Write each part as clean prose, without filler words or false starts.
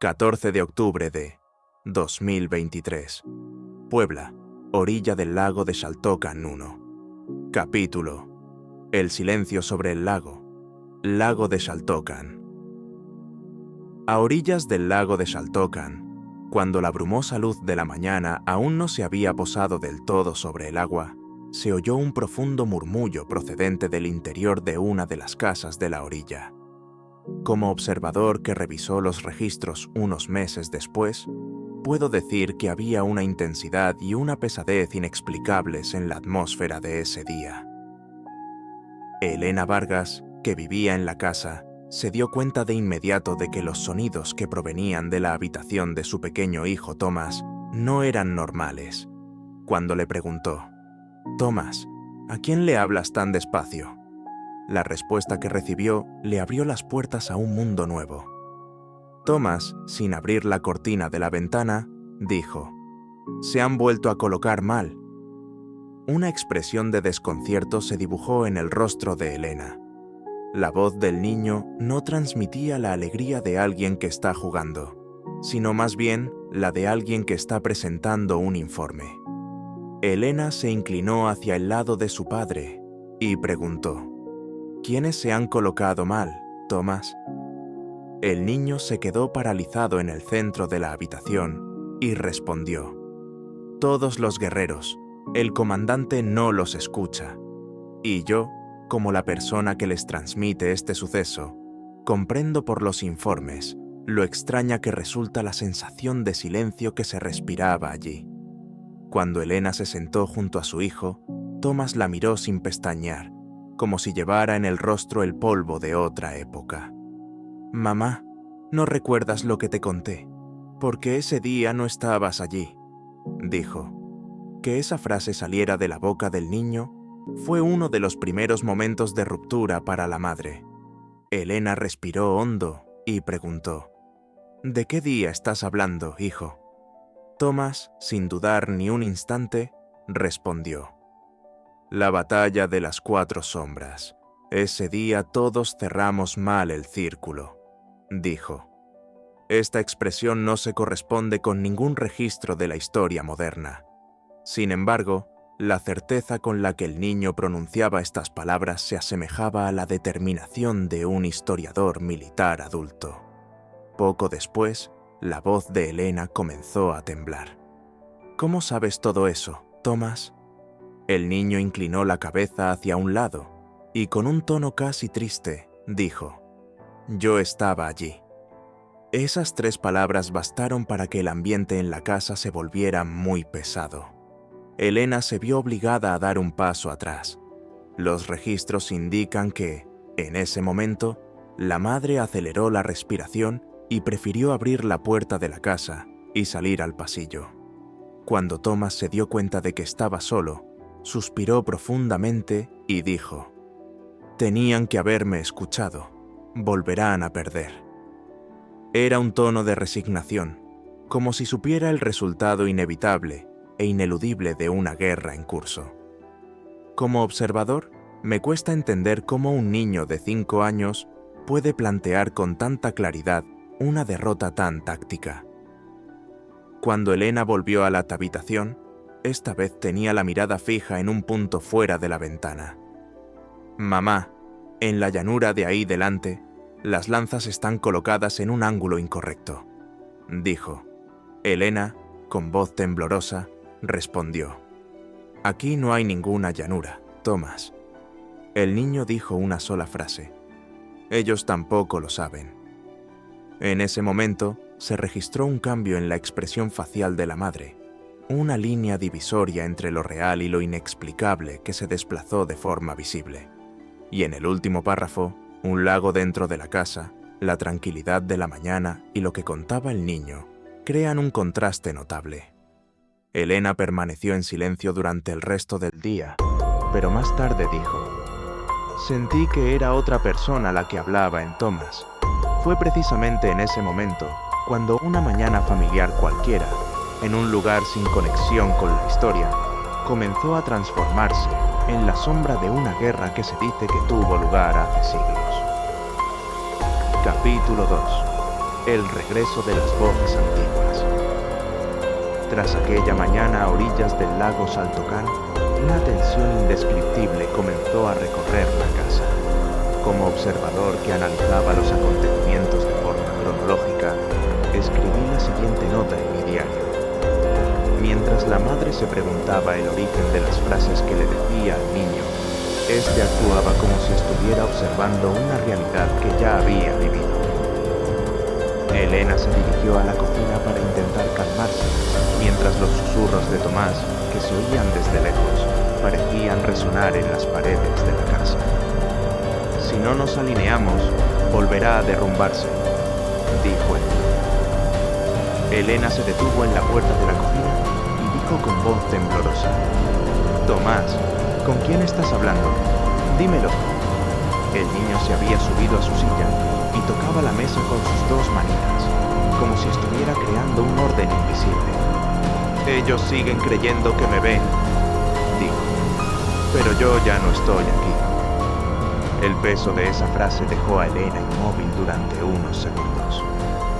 14 de octubre de 2023. Puebla, orilla del lago de Xaltocan 1. Capítulo: El silencio sobre el lago. Lago de Xaltocan. A orillas del lago de Xaltocan, cuando la brumosa luz de la mañana aún no se había posado del todo sobre el agua, se oyó un profundo murmullo procedente del interior de una de las casas de la orilla. Como observador que revisó los registros unos meses después, puedo decir que había una intensidad y una pesadez inexplicables en la atmósfera de ese día. Elena Vargas, que vivía en la casa, se dio cuenta de inmediato de que los sonidos que provenían de la habitación de su pequeño hijo Tomás no eran normales. Cuando le preguntó: «Tomás, ¿a quién le hablas tan despacio?», la respuesta que recibió le abrió las puertas a un mundo nuevo. Tomás, sin abrir la cortina de la ventana, dijo: «Se han vuelto a colocar mal». Una expresión de desconcierto se dibujó en el rostro de Elena. La voz del niño no transmitía la alegría de alguien que está jugando, sino más bien la de alguien que está presentando un informe. Elena se inclinó hacia el lado de su padre y preguntó: «¿Quiénes se han colocado mal, Tomás?». El niño se quedó paralizado en el centro de la habitación y respondió: «Todos los guerreros. El comandante no los escucha. Y yo, como la persona que les transmite este suceso, comprendo por los informes lo extraña que resulta la sensación de silencio que se respiraba allí». Cuando Elena se sentó junto a su hijo, Tomás la miró sin pestañear, como si llevara en el rostro el polvo de otra época. «Mamá, no recuerdas lo que te conté, porque ese día no estabas allí», dijo. Que esa frase saliera de la boca del niño fue uno de los primeros momentos de ruptura para la madre. Elena respiró hondo y preguntó: «¿De qué día estás hablando, hijo?». Tomás, sin dudar ni un instante, respondió: «La batalla de las 4 sombras. Ese día todos cerramos mal el círculo», dijo. Esta expresión no se corresponde con ningún registro de la historia moderna. Sin embargo, la certeza con la que el niño pronunciaba estas palabras se asemejaba a la determinación de un historiador militar adulto. Poco después, la voz de Elena comenzó a temblar. «¿Cómo sabes todo eso, Tomás?». El niño inclinó la cabeza hacia un lado y con un tono casi triste dijo: «Yo estaba allí». Esas 3 palabras bastaron para que el ambiente en la casa se volviera muy pesado. Elena se vio obligada a dar un paso atrás. Los registros indican que, en ese momento, la madre aceleró la respiración y prefirió abrir la puerta de la casa y salir al pasillo. Cuando Tomás se dio cuenta de que estaba solo, suspiró profundamente y dijo: «Tenían que haberme escuchado. Volverán a perder». Era un tono de resignación, como si supiera el resultado inevitable e ineludible de una guerra en curso. Como observador, me cuesta entender cómo un niño de 5 años puede plantear con tanta claridad una derrota tan táctica. Cuando Elena volvió a la habitación, esta vez tenía la mirada fija en un punto fuera de la ventana. «Mamá, en la llanura de ahí delante, las lanzas están colocadas en un ángulo incorrecto», dijo. Elena, con voz temblorosa, respondió: «Aquí no hay ninguna llanura, Tomás». El niño dijo una sola frase: «Ellos tampoco lo saben». En ese momento, se registró un cambio en la expresión facial de la madre, una línea divisoria entre lo real y lo inexplicable que se desplazó de forma visible. Y en el último párrafo, un lago dentro de la casa, la tranquilidad de la mañana y lo que contaba el niño crean un contraste notable. Elena permaneció en silencio durante el resto del día, pero más tarde dijo: «Sentí que era otra persona la que hablaba en Tomás. Fue precisamente en ese momento cuando una mañana familiar cualquiera, en un lugar sin conexión con la historia, comenzó a transformarse en la sombra de una guerra que se dice que tuvo lugar hace siglos». Capítulo 2. El regreso de las voces antiguas. Tras aquella mañana a orillas del lago Saltocán, una tensión indescriptible comenzó a recorrer la casa. Como observador que analizaba los acontecimientos de forma cronológica, escribí la siguiente nota en mi diario. Mientras la madre se preguntaba el origen de las frases que le decía al niño, este actuaba como si estuviera observando una realidad que ya había vivido. Elena se dirigió a la cocina para intentar calmarse, mientras los susurros de Tomás, que se oían desde lejos, parecían resonar en las paredes de la casa. Si no nos alineamos, volverá a derrumbarse, dijo él. Elena se detuvo en la puerta de la cocina y dijo con voz temblorosa: Tomás, ¿con quién estás hablando? Dímelo. El niño se había subido a su silla y tocaba la mesa con sus dos manitas, como si estuviera creando un orden invisible. Ellos siguen creyendo que me ven, dijo, pero yo ya no estoy aquí. El peso de esa frase dejó a Elena inmóvil durante unos segundos.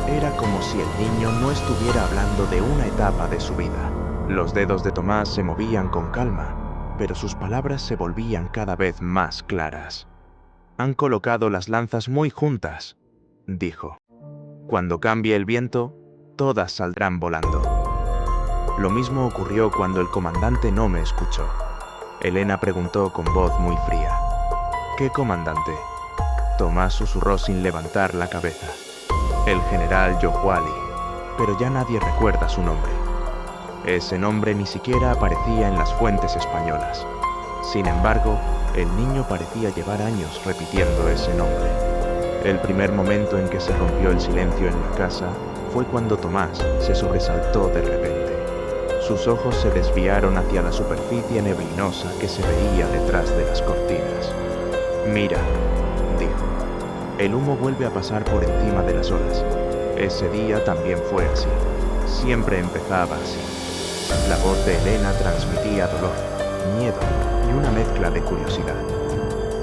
Era como si el niño no estuviera hablando de una etapa de su vida. Los dedos de Tomás se movían con calma, pero sus palabras se volvían cada vez más claras. Han colocado las lanzas muy juntas, dijo. Cuando cambie el viento, todas saldrán volando. Lo mismo ocurrió cuando el comandante no me escuchó. Elena preguntó con voz muy fría. ¿Qué comandante? Tomás susurró sin levantar la cabeza. El general Yohuali, pero ya nadie recuerda su nombre. Ese nombre ni siquiera aparecía en las fuentes españolas. Sin embargo, el niño parecía llevar años repitiendo ese nombre. El primer momento en que se rompió el silencio en la casa fue cuando Tomás se sobresaltó de repente. Sus ojos se desviaron hacia la superficie neblinosa que se veía detrás de las cortinas. Mira, dijo. El humo vuelve a pasar por encima de las olas. Ese día también fue así. Siempre empezaba así. La voz de Elena transmitía dolor, miedo y una mezcla de curiosidad.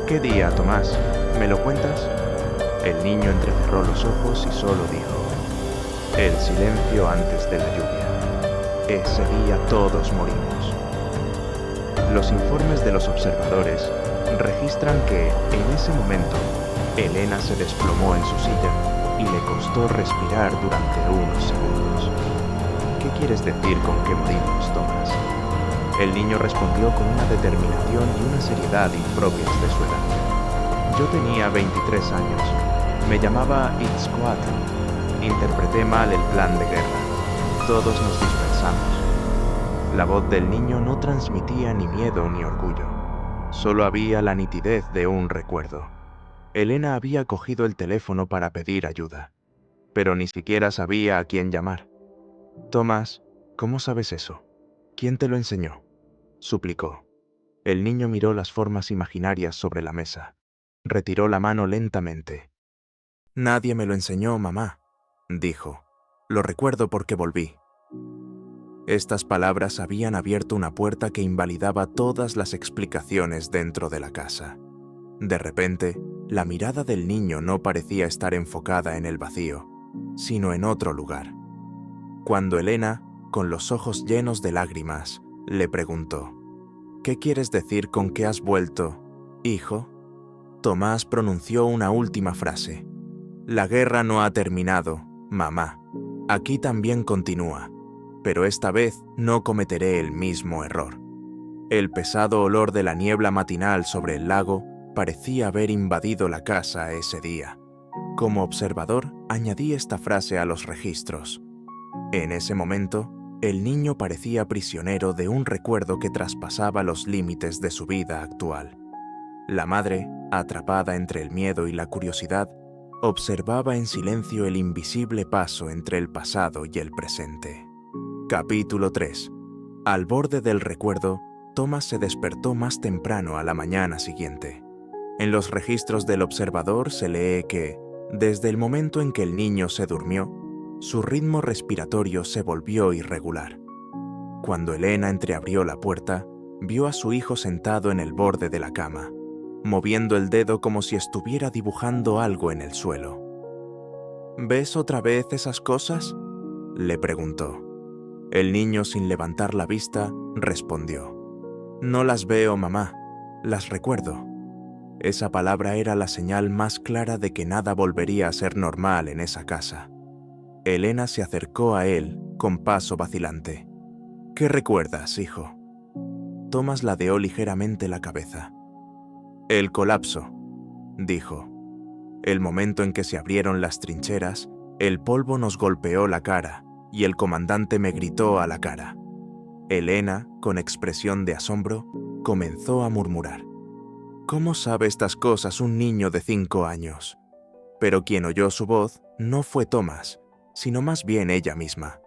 ¿Qué día, Tomás? ¿Me lo cuentas? El niño entrecerró los ojos y solo dijo: el silencio antes de la lluvia. Ese día todos morimos. Los informes de los observadores registran que, en ese momento, Elena se desplomó en su silla y le costó respirar durante unos segundos. ¿Qué quieres decir con que morimos, Tomás? El niño respondió con una determinación y una seriedad impropias de su edad. Yo tenía 23 años. Me llamaba Itzcoatl. Interpreté mal el plan de guerra. Todos nos dispersamos. La voz del niño no transmitía ni miedo ni orgullo. Solo había la nitidez de un recuerdo. Elena había cogido el teléfono para pedir ayuda, pero ni siquiera sabía a quién llamar. Tomás, ¿cómo sabes eso? ¿Quién te lo enseñó? Suplicó. El niño miró las formas imaginarias sobre la mesa. Retiró la mano lentamente. Nadie me lo enseñó, mamá, dijo. Lo recuerdo porque volví. Estas palabras habían abierto una puerta que invalidaba todas las explicaciones dentro de la casa. De repente, la mirada del niño no parecía estar enfocada en el vacío, sino en otro lugar. Cuando Elena, con los ojos llenos de lágrimas, le preguntó: ¿qué quieres decir con que has vuelto, hijo? Tomás pronunció una última frase. La guerra no ha terminado, mamá. Aquí también continúa, pero esta vez no cometeré el mismo error. El pesado olor de la niebla matinal sobre el lago parecía haber invadido la casa ese día. Como observador, añadí esta frase a los registros. En ese momento, el niño parecía prisionero de un recuerdo que traspasaba los límites de su vida actual. La madre, atrapada entre el miedo y la curiosidad, observaba en silencio el invisible paso entre el pasado y el presente. Capítulo 3. Al borde del recuerdo, Tomás se despertó más temprano a la mañana siguiente. En los registros del observador se lee que, desde el momento en que el niño se durmió, su ritmo respiratorio se volvió irregular. Cuando Elena entreabrió la puerta, vio a su hijo sentado en el borde de la cama, moviendo el dedo como si estuviera dibujando algo en el suelo. ¿Ves otra vez esas cosas?, le preguntó. El niño, sin levantar la vista, respondió: No las veo, mamá, las recuerdo. Esa palabra era la señal más clara de que nada volvería a ser normal en esa casa. Elena se acercó a él con paso vacilante. ¿Qué recuerdas, hijo? Thomas ladeó ligeramente la cabeza. El colapso, dijo. El momento en que se abrieron las trincheras, el polvo nos golpeó la cara y el comandante me gritó a la cara. Elena, con expresión de asombro, comenzó a murmurar. ¿Cómo sabe estas cosas un niño de 5 años? Pero quien oyó su voz no fue Thomas, sino más bien ella misma.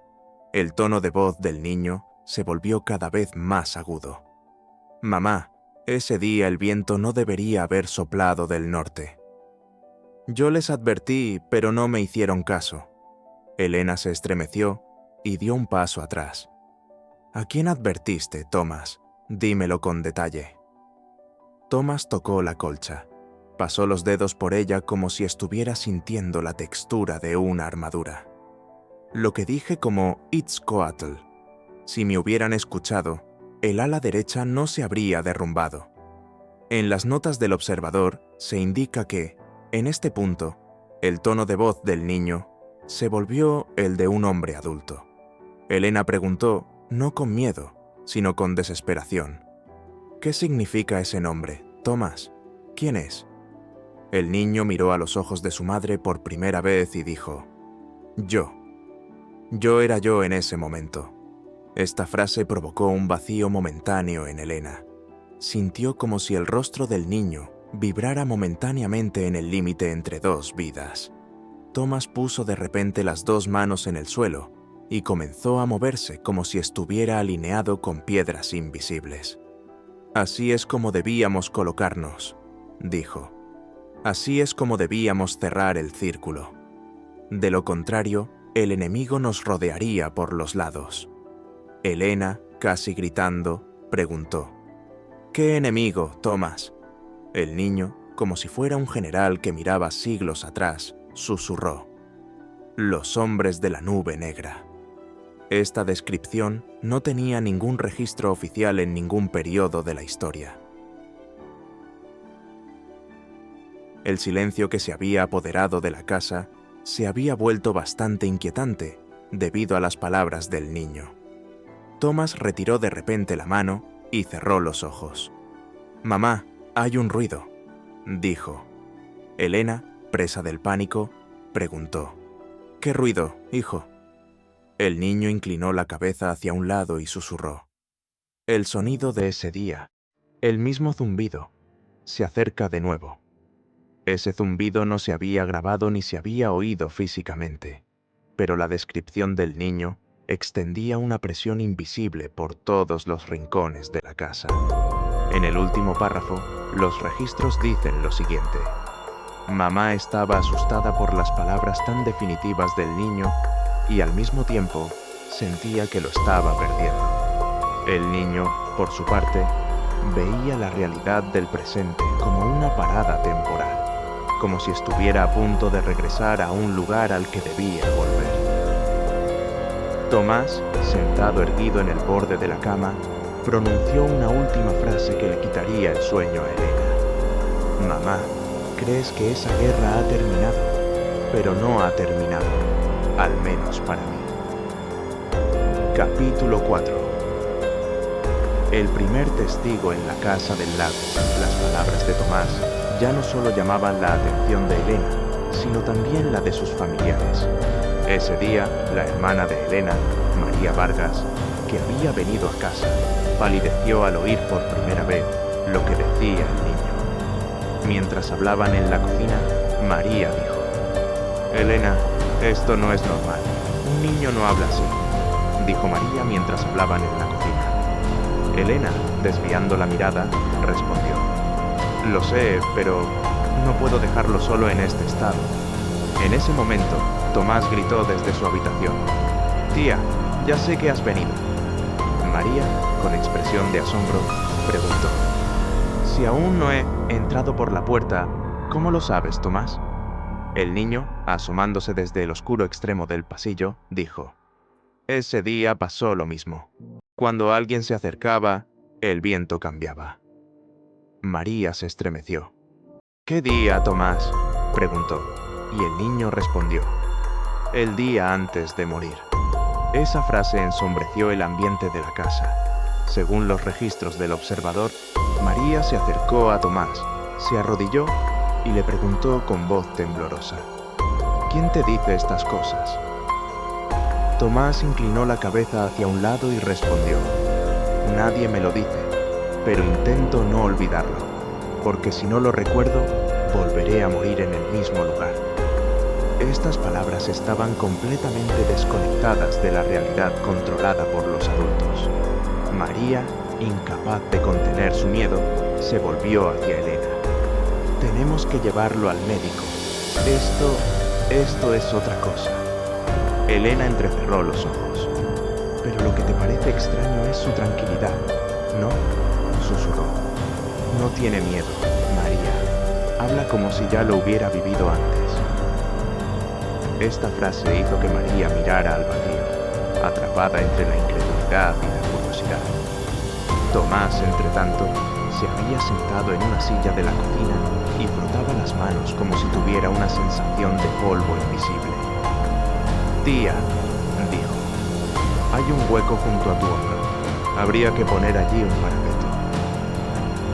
El tono de voz del niño se volvió cada vez más agudo. Mamá, ese día el viento no debería haber soplado del norte. Yo les advertí, pero no me hicieron caso. Elena se estremeció y dio un paso atrás. ¿A quién advertiste, Thomas? Dímelo con detalle. Thomas tocó la colcha. Pasó los dedos por ella como si estuviera sintiendo la textura de una armadura. Lo que dije como Itzcoatl. Si me hubieran escuchado, el ala derecha no se habría derrumbado. En las notas del observador se indica que, en este punto, el tono de voz del niño se volvió el de un hombre adulto. Elena preguntó, no con miedo, sino con desesperación. ¿Qué significa ese nombre, Thomas? ¿Quién es? El niño miró a los ojos de su madre por primera vez y dijo, Yo. Yo era yo en ese momento. Esta frase provocó un vacío momentáneo en Elena. Sintió como si el rostro del niño vibrara momentáneamente en el límite entre dos vidas. Thomas puso de repente las 2 manos en el suelo y comenzó a moverse como si estuviera alineado con piedras invisibles. Así es como debíamos colocarnos, dijo. Así es como debíamos cerrar el círculo. De lo contrario, el enemigo nos rodearía por los lados. Elena, casi gritando, preguntó, ¿qué enemigo, Thomas? El niño, como si fuera un general que miraba siglos atrás, susurró, los hombres de la nube negra. Esta descripción no tenía ningún registro oficial en ningún periodo de la historia. El silencio que se había apoderado de la casa se había vuelto bastante inquietante debido a las palabras del niño. Thomas retiró de repente la mano y cerró los ojos. «Mamá, hay un ruido», dijo. Elena, presa del pánico, preguntó, «¿Qué ruido, hijo?» El niño inclinó la cabeza hacia un lado y susurró, «El sonido de ese día, el mismo zumbido, se acerca de nuevo». Ese zumbido no se había grabado ni se había oído físicamente, pero la descripción del niño extendía una presión invisible por todos los rincones de la casa. En el último párrafo, los registros dicen lo siguiente. Mamá estaba asustada por las palabras tan definitivas del niño y al mismo tiempo sentía que lo estaba perdiendo. El niño, por su parte, veía la realidad del presente como una parada temporal, como si estuviera a punto de regresar a un lugar al que debía volver. Tomás, sentado erguido en el borde de la cama, pronunció una última frase que le quitaría el sueño a Elena. Mamá, crees que esa guerra ha terminado, pero no ha terminado, al menos para mí. Capítulo 4. El primer testigo en la casa del lago. Las palabras de Tomás ya no solo llamaban la atención de Elena, sino también la de sus familiares. Ese día, la hermana de Elena, María Vargas, que había venido a casa, palideció al oír por primera vez lo que decía el niño. Mientras hablaban en la cocina, María dijo, «Elena, esto no es normal. Un niño no habla así», dijo María mientras hablaban en la cocina. Elena, desviando la mirada, respondió, «Lo sé, pero no puedo dejarlo solo en este estado». En ese momento, Tomás gritó desde su habitación, «Tía, ya sé que has venido». María, con expresión de asombro, preguntó, «Si aún no he entrado por la puerta, ¿cómo lo sabes, Tomás?» El niño, asomándose desde el oscuro extremo del pasillo, dijo: Ese día pasó lo mismo. Cuando alguien se acercaba, el viento cambiaba. María se estremeció. ¿Qué día, Tomás?, preguntó, y el niño respondió: el día antes de morir. Esa frase ensombreció el ambiente de la casa. Según los registros del observador, María se acercó a Tomás, se arrodilló y le preguntó con voz temblorosa: ¿Quién te dice estas cosas? Tomás inclinó la cabeza hacia un lado y respondió: Nadie me lo dice, pero intento no olvidarlo, porque si no lo recuerdo, volveré a morir en el mismo lugar. Estas palabras estaban completamente desconectadas de la realidad controlada por los adultos. María, incapaz de contener su miedo, se volvió hacia Elena. Tenemos que llevarlo al médico. Esto es otra cosa. Elena entrecerró los ojos. Pero lo que te parece extraño es su tranquilidad, ¿no?, susurró. No tiene miedo, María. Habla como si ya lo hubiera vivido antes. Esta frase hizo que María mirara al vacío, atrapada entre la incredulidad y la curiosidad. Tomás, entretanto, se había sentado en una silla de la cocina y frotaba las manos como si tuviera una sensación de polvo invisible. Tía, dijo, hay un hueco junto a tu hombro. Habría que poner allí un parapeto.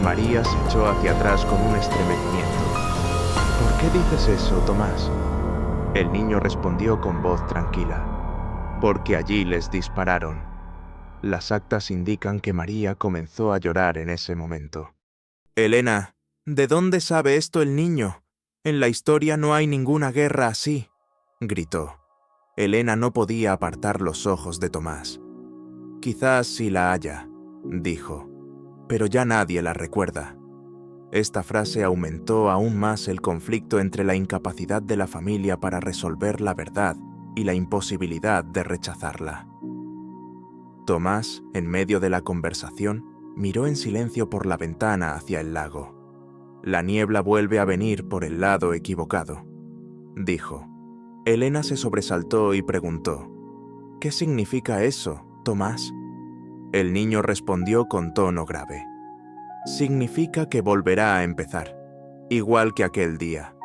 María se echó hacia atrás con un estremecimiento. ¿Por qué dices eso, Tomás? El niño respondió con voz tranquila: porque allí les dispararon. Las actas indican que María comenzó a llorar en ese momento. Elena, ¿de dónde sabe esto el niño? En la historia no hay ninguna guerra así, gritó. Elena no podía apartar los ojos de Tomás. Quizás sí la haya, dijo, pero ya nadie la recuerda. Esta frase aumentó aún más el conflicto entre la incapacidad de la familia para resolver la verdad y la imposibilidad de rechazarla. Tomás, en medio de la conversación, miró en silencio por la ventana hacia el lago. La niebla vuelve a venir por el lado equivocado, dijo. Elena se sobresaltó y preguntó: ¿Qué significa eso, Tomás? El niño respondió con tono grave: significa que volverá a empezar, igual que aquel día.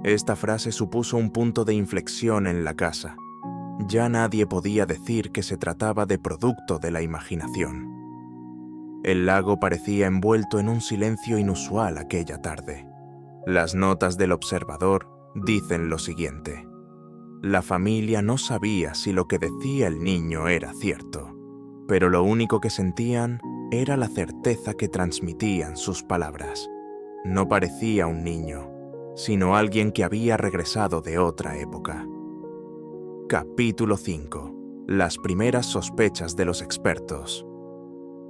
Esta frase supuso un punto de inflexión en la casa. Ya nadie podía decir que se trataba de producto de la imaginación. El lago parecía envuelto en un silencio inusual aquella tarde. Las notas del observador dicen lo siguiente: la familia no sabía si lo que decía el niño era cierto, pero lo único que sentían era la certeza que transmitían sus palabras. No parecía un niño, sino alguien que había regresado de otra época. Capítulo 5. Las primeras sospechas de los expertos.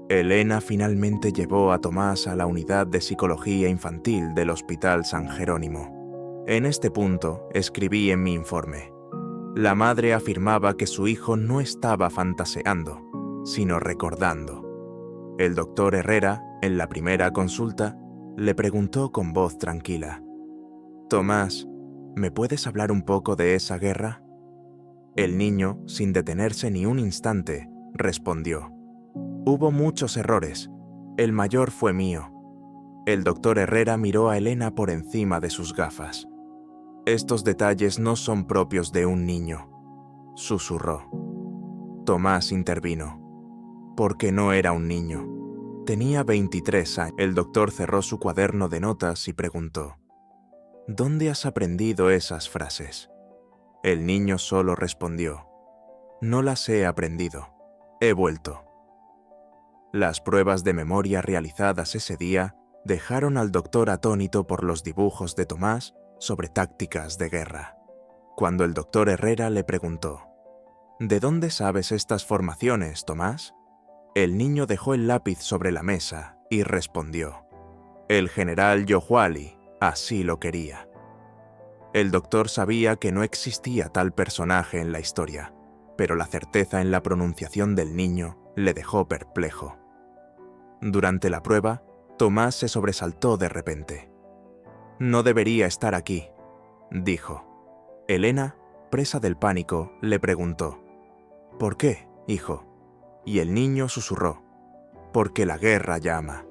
Elena finalmente llevó a Tomás a la unidad de psicología infantil del Hospital San Jerónimo. En este punto escribí en mi informe: la madre afirmaba que su hijo no estaba fantaseando, sino recordando. El doctor Herrera, en la primera consulta, le preguntó con voz tranquila: Tomás, ¿me puedes hablar un poco de esa guerra? El niño, sin detenerse ni un instante, respondió: hubo muchos errores. El mayor fue mío. El doctor Herrera miró a Elena por encima de sus gafas. Estos detalles no son propios de un niño, susurró. Tomás intervino. Porque no era un niño. Tenía 23 años. El doctor cerró su cuaderno de notas y preguntó: ¿dónde has aprendido esas frases? El niño solo respondió: no las he aprendido. He vuelto. Las pruebas de memoria realizadas ese día dejaron al doctor atónito por los dibujos de Tomás sobre tácticas de guerra. Cuando el doctor Herrera le preguntó: ¿de dónde sabes estas formaciones, Tomás? El niño dejó el lápiz sobre la mesa y respondió: el general Yohuali así lo quería. El doctor sabía que no existía tal personaje en la historia, pero la certeza en la pronunciación del niño le dejó perplejo. Durante la prueba, Tomás se sobresaltó de repente. No debería estar aquí. dijo. Elena, presa del pánico, le preguntó: «¿Por qué, hijo?». Y el niño susurró: «Porque la guerra llama».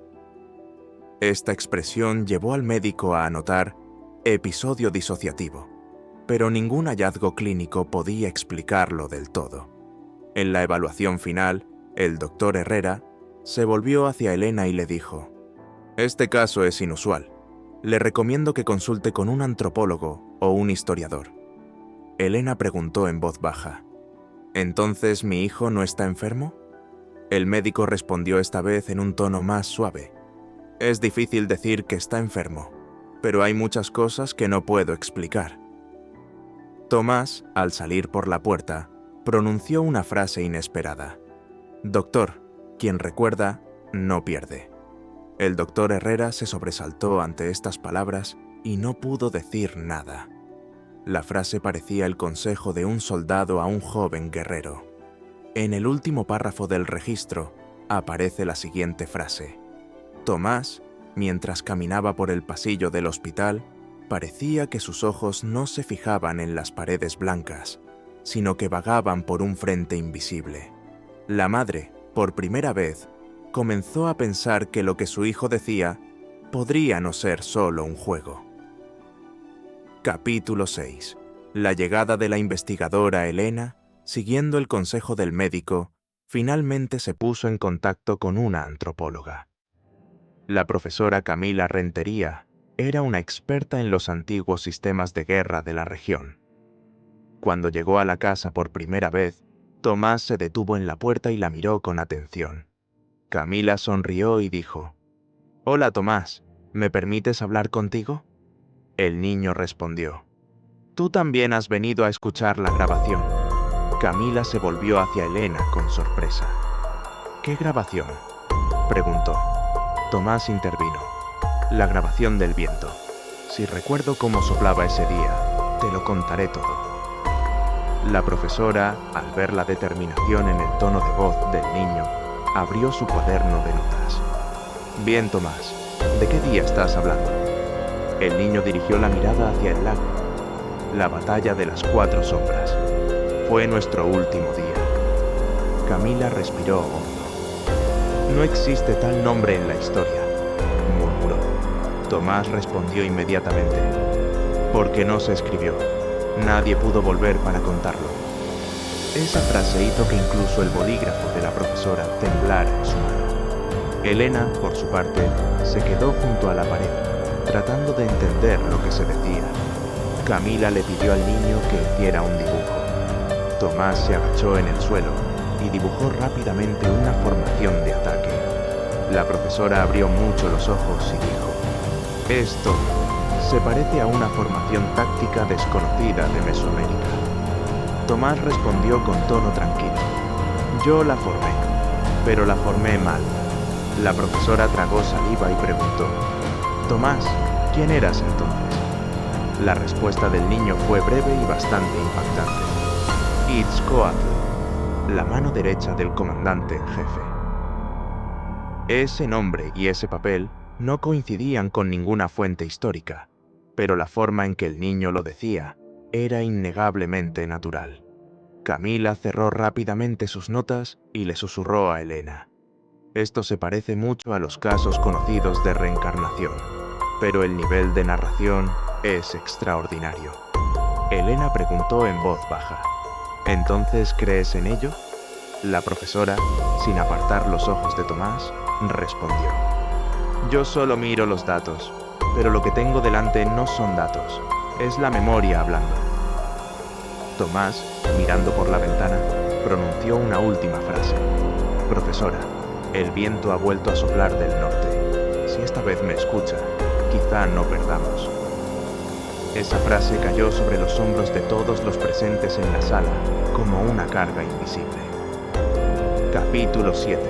Esta expresión llevó al médico a anotar episodio disociativo, pero ningún hallazgo clínico podía explicarlo del todo. En la evaluación final, el doctor Herrera se volvió hacia Elena y le dijo: «Este caso es inusual. Le recomiendo que consulte con un antropólogo o un historiador». Elena preguntó en voz baja: «¿Entonces mi hijo no está enfermo?». El médico respondió esta vez en un tono más suave: «Es difícil decir que está enfermo, pero hay muchas cosas que no puedo explicar». Tomás, al salir por la puerta, pronunció una frase inesperada: «Doctor, quien recuerda, no pierde». El doctor Herrera se sobresaltó ante estas palabras y no pudo decir nada. La frase parecía el consejo de un soldado a un joven guerrero. En el último párrafo del registro aparece la siguiente frase: Tomás, mientras caminaba por el pasillo del hospital, parecía que sus ojos no se fijaban en las paredes blancas, sino que vagaban por un frente invisible. La madre, por primera vez, comenzó a pensar que lo que su hijo decía podría no ser solo un juego. Capítulo 6. La llegada de la investigadora Elena, siguiendo el consejo del médico, finalmente se puso en contacto con una antropóloga. La profesora Camila Rentería era una experta en los antiguos sistemas de guerra de la región. Cuando llegó a la casa por primera vez, Tomás se detuvo en la puerta y la miró con atención. Camila sonrió y dijo: «Hola, Tomás, ¿me permites hablar contigo?». El niño respondió: «¿Tú también has venido a escuchar la grabación?». Camila se volvió hacia Elena con sorpresa. «¿Qué grabación?», preguntó. Tomás intervino: «La grabación del viento. Si recuerdo cómo soplaba ese día, te lo contaré todo». La profesora, al ver la determinación en el tono de voz del niño, abrió su cuaderno de notas. «Bien, Tomás, ¿de qué día estás hablando?». El niño dirigió la mirada hacia el lago. «La batalla de las 4 sombras. Fue nuestro último día». Camila respiró hondo. «No existe tal nombre en la historia», murmuró. Tomás respondió inmediatamente: «Porque no se escribió. Nadie pudo volver para contarlo». Esa frase hizo que incluso el bolígrafo de la profesora temblara en su mano. Elena, por su parte, se quedó junto a la pared, tratando de entender lo que se decía. Camila le pidió al niño que hiciera un dibujo. Tomás se agachó en el suelo y dibujó rápidamente una formación de ataque. La profesora abrió mucho los ojos y dijo: «Esto se parece a una formación táctica desconocida de Mesoamérica». Tomás respondió con tono tranquilo: «Yo la formé, pero la formé mal». La profesora tragó saliva y preguntó: «Tomás, ¿quién eras entonces?». La respuesta del niño fue breve y bastante impactante: «Itzcoatl, la mano derecha del comandante en jefe». Ese nombre y ese papel no coincidían con ninguna fuente histórica, pero la forma en que el niño lo decía era innegablemente natural. Camila cerró rápidamente sus notas y le susurró a Elena: «Esto se parece mucho a los casos conocidos de reencarnación, pero el nivel de narración es extraordinario». Elena preguntó en voz baja: «¿Entonces crees en ello?». La profesora, sin apartar los ojos de Tomás, respondió: «Yo solo miro los datos, pero lo que tengo delante no son datos, es la memoria hablando». Tomás, mirando por la ventana, pronunció una última frase: «Profesora, el viento ha vuelto a soplar del norte. Si esta vez me escucha, quizá no perdamos». Esa frase cayó sobre los hombros de todos los presentes en la sala como una carga invisible. Capítulo 7.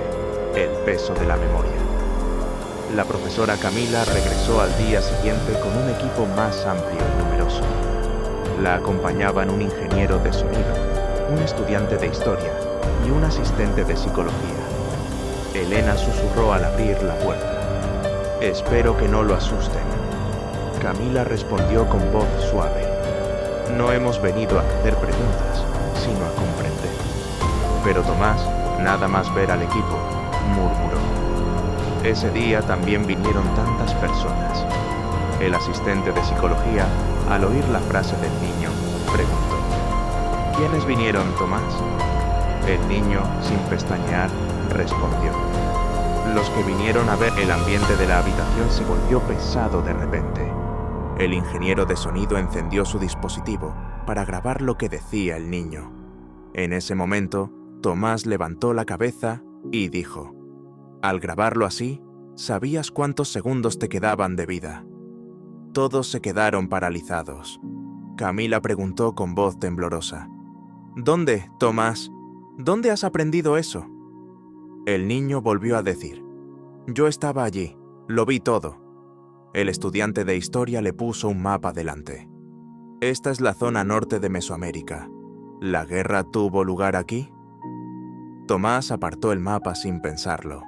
El peso de la memoria. La profesora Camila regresó al día siguiente con un equipo más amplio y numeroso. La acompañaban un ingeniero de sonido, un estudiante de historia y un asistente de psicología. Elena susurró al abrir la puerta: «Espero que no lo asusten». Camila respondió con voz suave: No hemos venido a hacer preguntas, sino a comprender. Pero Tomás, nada más ver al equipo, murmuró. Ese día también vinieron tantas personas. El asistente de psicología, al oír la frase del niño, preguntó: ¿Quiénes vinieron, Tomás? El niño, sin pestañear, respondió: los que vinieron a ver. El ambiente de la habitación se volvió pesado de repente. El ingeniero de sonido encendió su dispositivo para grabar lo que decía el niño. En ese momento, Tomás levantó la cabeza y dijo: al grabarlo así, sabías cuántos segundos te quedaban de vida. Todos se quedaron paralizados. Camila preguntó con voz temblorosa: ¿Dónde, Tomás? ¿Dónde has aprendido eso? El niño volvió a decir: yo estaba allí, lo vi todo. El estudiante de historia le puso un mapa delante. Esta es la zona norte de Mesoamérica. ¿La guerra tuvo lugar aquí? Tomás apartó el mapa sin pensarlo.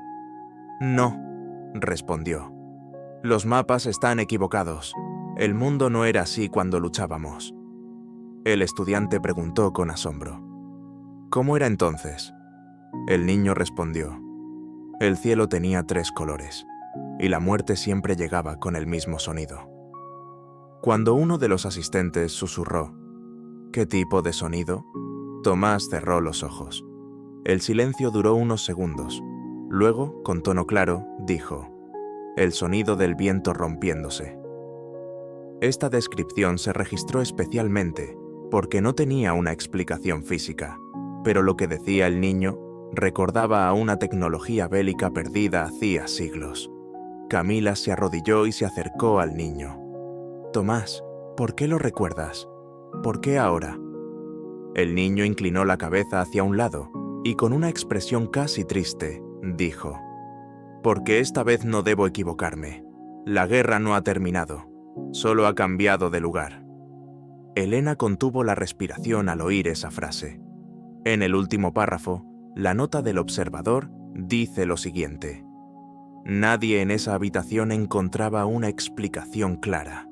No, respondió. Los mapas están equivocados. El mundo no era así cuando luchábamos. El estudiante preguntó con asombro: ¿cómo era entonces? El niño respondió: el cielo tenía 3 colores, y la muerte siempre llegaba con el mismo sonido. Cuando uno de los asistentes susurró: ¿qué tipo de sonido?, Tomás cerró los ojos. El silencio duró unos segundos. Luego, con tono claro, dijo: el sonido del viento rompiéndose. Esta descripción se registró especialmente porque no tenía una explicación física, pero lo que decía el niño recordaba a una tecnología bélica perdida hacía siglos. Camila se arrodilló y se acercó al niño. Tomás, ¿por qué lo recuerdas? ¿Por qué ahora? El niño inclinó la cabeza hacia un lado y con una expresión casi triste, dijo: porque esta vez no debo equivocarme. La guerra no ha terminado, solo ha cambiado de lugar. Elena contuvo la respiración al oír esa frase. En el último párrafo, la nota del observador dice lo siguiente: nadie en esa habitación encontraba una explicación clara.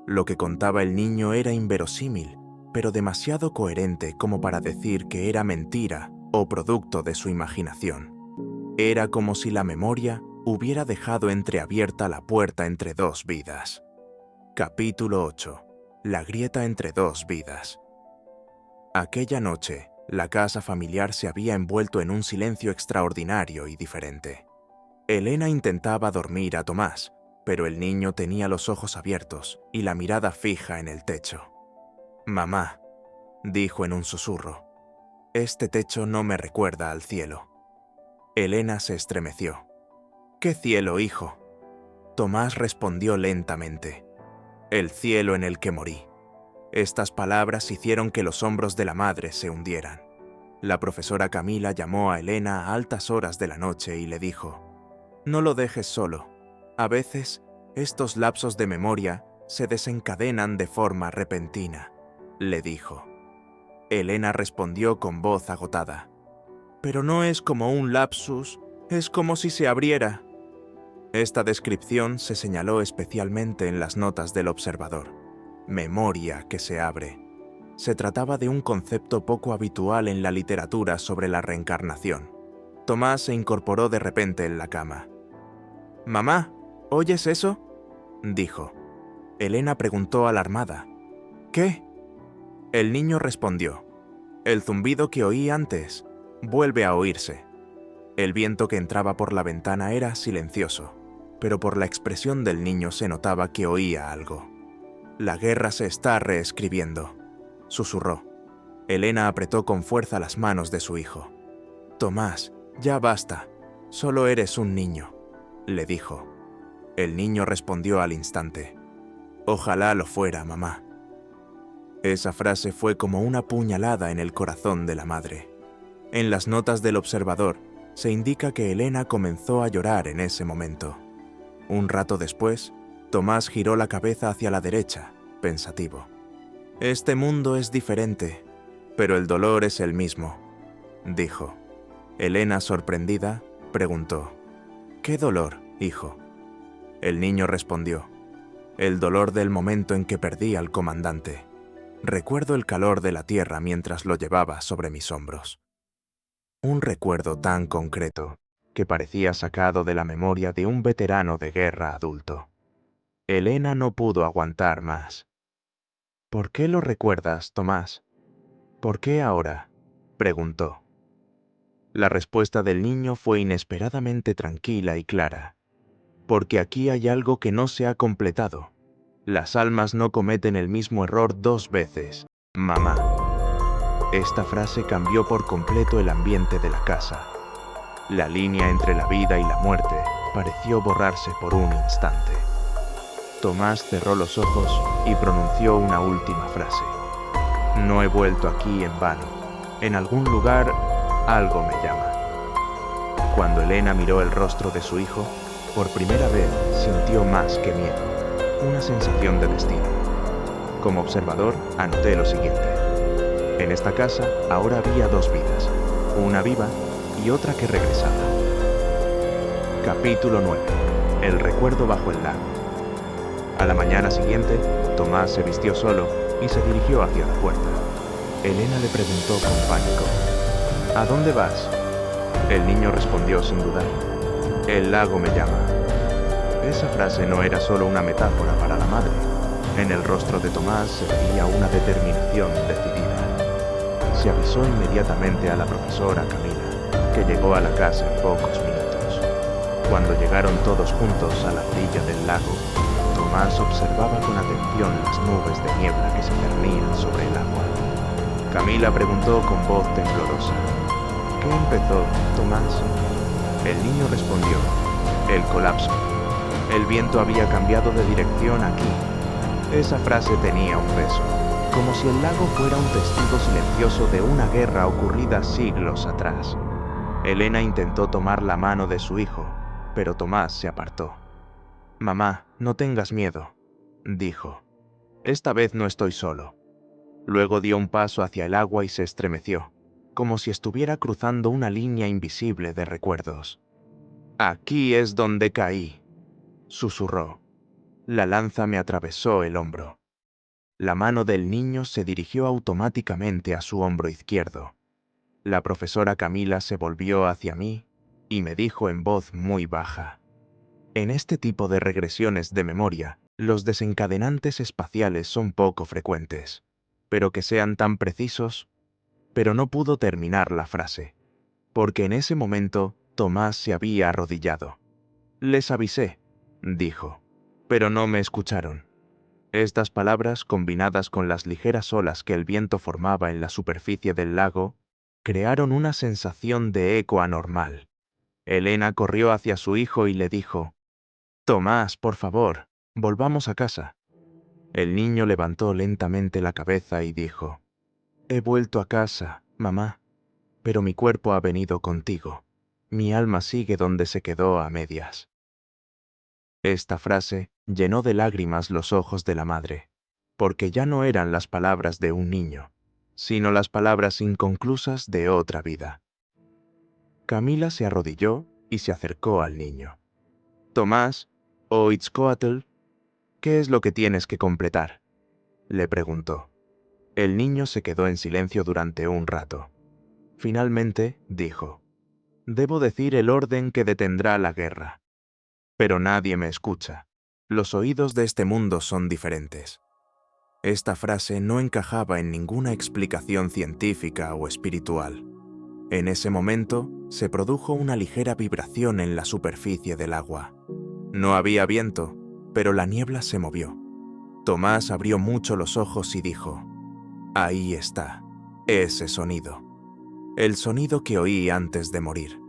Lo que contaba el niño era inverosímil, pero demasiado coherente como para decir que era mentira o producto de su imaginación. Era como si la memoria hubiera dejado entreabierta la puerta entre 2 vidas. Capítulo 8. La grieta entre 2 vidas. Aquella noche, la casa familiar se había envuelto en un silencio extraordinario y diferente. Elena intentaba dormir a Tomás, pero el niño tenía los ojos abiertos y la mirada fija en el techo. «Mamá», dijo en un susurro, «este techo no me recuerda al cielo». Elena se estremeció. «¿Qué cielo, hijo?». Tomás respondió lentamente: «El cielo en el que morí». Estas palabras hicieron que los hombros de la madre se hundieran. La profesora Camila llamó a Elena a altas horas de la noche y le dijo: «No lo dejes solo. A veces, estos lapsos de memoria se desencadenan de forma repentina», le dijo. Elena respondió con voz agotada: «Pero no es como un lapsus, es como si se abriera». Esta descripción se señaló especialmente en las notas del observador: memoria que se abre. Se trataba de un concepto poco habitual en la literatura sobre la reencarnación. Tomás se incorporó de repente en la cama. «Mamá, ¿oyes eso?», dijo. Elena preguntó alarmada: «¿Qué?». El niño respondió: «El zumbido que oí antes vuelve a oírse». El viento que entraba por la ventana era silencioso, pero por la expresión del niño se notaba que oía algo. «La guerra se está reescribiendo», susurró. Elena apretó con fuerza las manos de su hijo. «Tomás, ya basta, solo eres un niño», le dijo. El niño respondió al instante: «Ojalá lo fuera, mamá». Esa frase fue como una puñalada en el corazón de la madre. En las notas del observador se indica que Elena comenzó a llorar en ese momento. Un rato después, Tomás giró la cabeza hacia la derecha, pensativo. «Este mundo es diferente, pero el dolor es el mismo», dijo. Elena, sorprendida, preguntó: «¿Qué dolor, hijo?». El niño respondió: «El dolor del momento en que perdí al comandante». Recuerdo el calor de la tierra mientras lo llevaba sobre mis hombros. Un recuerdo tan concreto que parecía sacado de la memoria de un veterano de guerra adulto. Elena no pudo aguantar más. ¿Por qué lo recuerdas, Tomás? ¿Por qué ahora?, preguntó. La respuesta del niño fue inesperadamente tranquila y clara. Porque aquí hay algo que no se ha completado. Las almas no cometen el mismo error 2 veces, mamá. Esta frase cambió por completo el ambiente de la casa. La línea entre la vida y la muerte pareció borrarse por un instante. Tomás cerró los ojos y pronunció una última frase. No he vuelto aquí en vano. En algún lugar, algo me llama. Cuando Elena miró el rostro de su hijo, por primera vez sintió más que miedo, una sensación de destino. Como observador, anoté lo siguiente. En esta casa ahora había 2 vidas, una viva y otra que regresaba. Capítulo 9. El recuerdo bajo el lago. A la mañana siguiente, Tomás se vistió solo y se dirigió hacia la puerta. Elena le preguntó con pánico: ¿A dónde vas? El niño respondió sin dudar: El lago me llama. Esa frase no era solo una metáfora para la madre. En el rostro de Tomás se veía una determinación decidida. Se avisó inmediatamente a la profesora Camila, que llegó a la casa en pocos minutos. Cuando llegaron todos juntos a la orilla del lago, Tomás observaba con atención las nubes de niebla que se cernían sobre el agua. Camila preguntó con voz temblorosa: ¿Qué empezó, Tomás? El niño respondió: el colapso. El viento había cambiado de dirección aquí. Esa frase tenía un peso, como si el lago fuera un testigo silencioso de una guerra ocurrida siglos atrás. Elena intentó tomar la mano de su hijo, pero Tomás se apartó. Mamá, no tengas miedo, dijo. Esta vez no estoy solo. Luego dio un paso hacia el agua y se estremeció, como si estuviera cruzando una línea invisible de recuerdos. Aquí es donde caí, susurró. La lanza me atravesó el hombro. La mano del niño se dirigió automáticamente a su hombro izquierdo. La profesora Camila se volvió hacia mí y me dijo en voz muy baja: en este tipo de regresiones de memoria, los desencadenantes espaciales son poco frecuentes, pero que sean tan precisos. Pero no pudo terminar la frase, porque en ese momento Tomás se había arrodillado. Les avisé, dijo, pero no me escucharon. Estas palabras, combinadas con las ligeras olas que el viento formaba en la superficie del lago, crearon una sensación de eco anormal. Elena corrió hacia su hijo y le dijo: Tomás, por favor, volvamos a casa. El niño levantó lentamente la cabeza y dijo: He vuelto a casa, mamá, pero mi cuerpo ha venido contigo. Mi alma sigue donde se quedó a medias. Esta frase llenó de lágrimas los ojos de la madre, porque ya no eran las palabras de un niño, sino las palabras inconclusas de otra vida. Camila se arrodilló y se acercó al niño. Tomás, o Itzcoatl, ¿qué es lo que tienes que completar?, le preguntó. El niño se quedó en silencio durante un rato. Finalmente dijo: debo decir el orden que detendrá la guerra. Pero nadie me escucha. Los oídos de este mundo son diferentes. Esta frase no encajaba en ninguna explicación científica o espiritual. En ese momento se produjo una ligera vibración en la superficie del agua. No había viento, pero la niebla se movió. Tomás abrió mucho los ojos y dijo: ahí está, ese sonido. El sonido que oí antes de morir.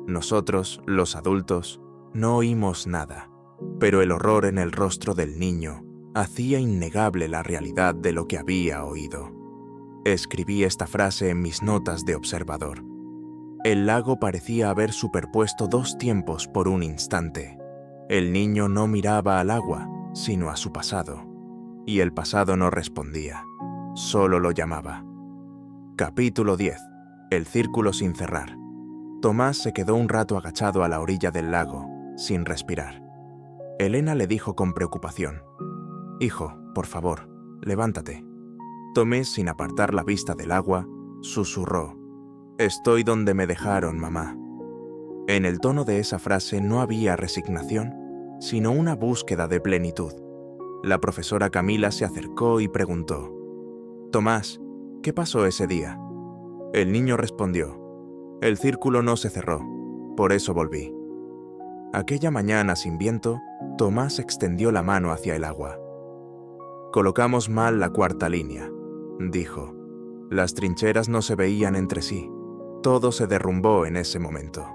Nosotros, los adultos, no oímos nada, pero el horror en el rostro del niño hacía innegable la realidad de lo que había oído. Escribí esta frase en mis notas de observador. El lago parecía haber superpuesto 2 tiempos por un instante. El niño no miraba al agua, sino a su pasado, y el pasado no respondía, solo lo llamaba. Capítulo 10. El círculo sin cerrar. Tomás se quedó un rato agachado a la orilla del lago, sin respirar. Elena le dijo con preocupación: hijo, por favor, levántate. Tomé, sin apartar la vista del agua, susurró: «Estoy donde me dejaron, mamá». En el tono de esa frase no había resignación, sino una búsqueda de plenitud. La profesora Camila se acercó y preguntó: «Tomás, ¿qué pasó ese día?». El niño respondió: «El círculo no se cerró, por eso volví». Aquella mañana sin viento, Tomás extendió la mano hacia el agua. «Colocamos mal la cuarta línea», dijo. «Las trincheras no se veían entre sí. Todo se derrumbó en ese momento».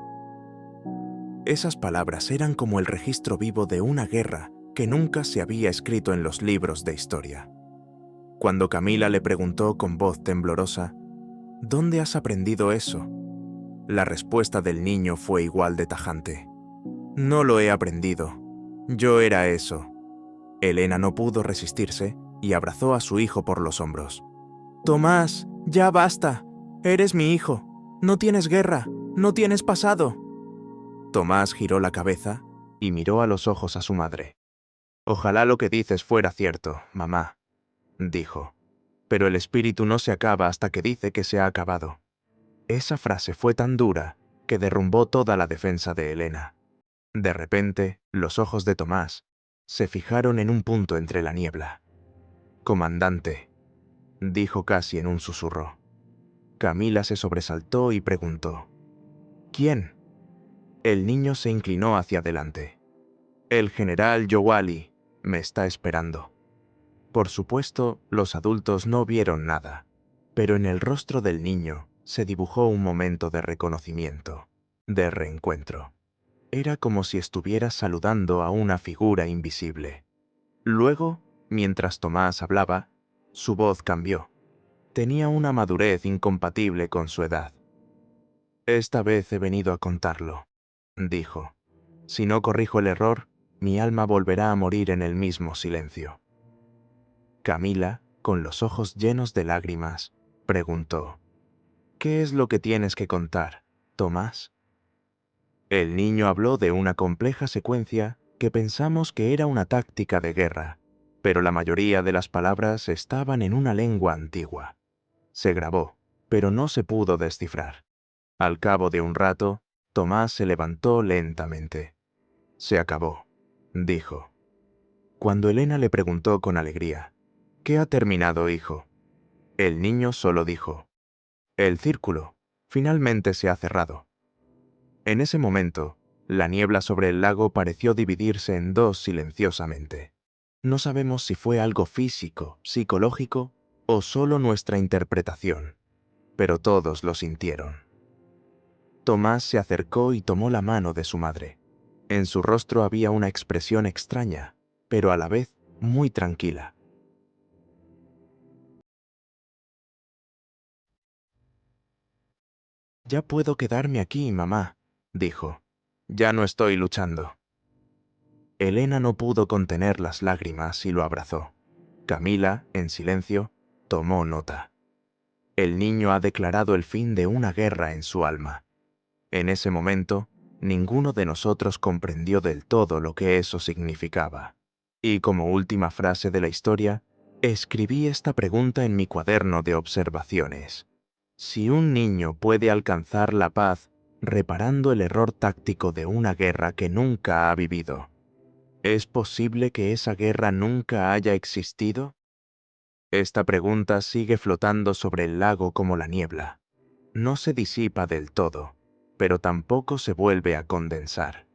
Esas palabras eran como el registro vivo de una guerra que nunca se había escrito en los libros de historia. Cuando Camila le preguntó con voz temblorosa: «¿Dónde has aprendido eso?», la respuesta del niño fue igual de tajante: «No lo he aprendido. Yo era eso». Elena no pudo resistirse y abrazó a su hijo por los hombros. «Tomás, ya basta. Eres mi hijo. No tienes guerra. No tienes pasado». Tomás giró la cabeza y miró a los ojos a su madre. «Ojalá lo que dices fuera cierto, mamá», dijo. «Pero el espíritu no se acaba hasta que dice que se ha acabado». Esa frase fue tan dura que derrumbó toda la defensa de Elena. De repente, los ojos de Tomás se fijaron en un punto entre la niebla. «Comandante», dijo casi en un susurro. Camila se sobresaltó y preguntó: «¿Quién?». El niño se inclinó hacia adelante. «El general Yowali me está esperando». Por supuesto, los adultos no vieron nada, pero en el rostro del niño se dibujó un momento de reconocimiento, de reencuentro. Era como si estuviera saludando a una figura invisible. Luego, mientras Tomás hablaba, su voz cambió. Tenía una madurez incompatible con su edad. «Esta vez he venido a contarlo», dijo. «Si no corrijo el error, mi alma volverá a morir en el mismo silencio». Camila, con los ojos llenos de lágrimas, preguntó: «¿Qué es lo que tienes que contar, Tomás?». El niño habló de una compleja secuencia que pensamos que era una táctica de guerra, pero la mayoría de las palabras estaban en una lengua antigua. Se grabó, pero no se pudo descifrar. Al cabo de un rato, Tomás se levantó lentamente. «Se acabó», dijo. Cuando Elena le preguntó con alegría: «¿Qué ha terminado, hijo?», el niño solo dijo: «El círculo finalmente se ha cerrado». En ese momento, la niebla sobre el lago pareció dividirse en dos silenciosamente. No sabemos si fue algo físico, psicológico o solo nuestra interpretación, pero todos lo sintieron. Tomás se acercó y tomó la mano de su madre. En su rostro había una expresión extraña, pero a la vez muy tranquila. «Ya puedo quedarme aquí, mamá», dijo. «Ya no estoy luchando». Elena no pudo contener las lágrimas y lo abrazó. Camila, en silencio, tomó nota. El niño ha declarado el fin de una guerra en su alma. En ese momento, ninguno de nosotros comprendió del todo lo que eso significaba. Y como última frase de la historia, escribí esta pregunta en mi cuaderno de observaciones: si un niño puede alcanzar la paz reparando el error táctico de una guerra que nunca ha vivido, ¿es posible que esa guerra nunca haya existido? Esta pregunta sigue flotando sobre el lago como la niebla. No se disipa del todo, pero tampoco se vuelve a condensar.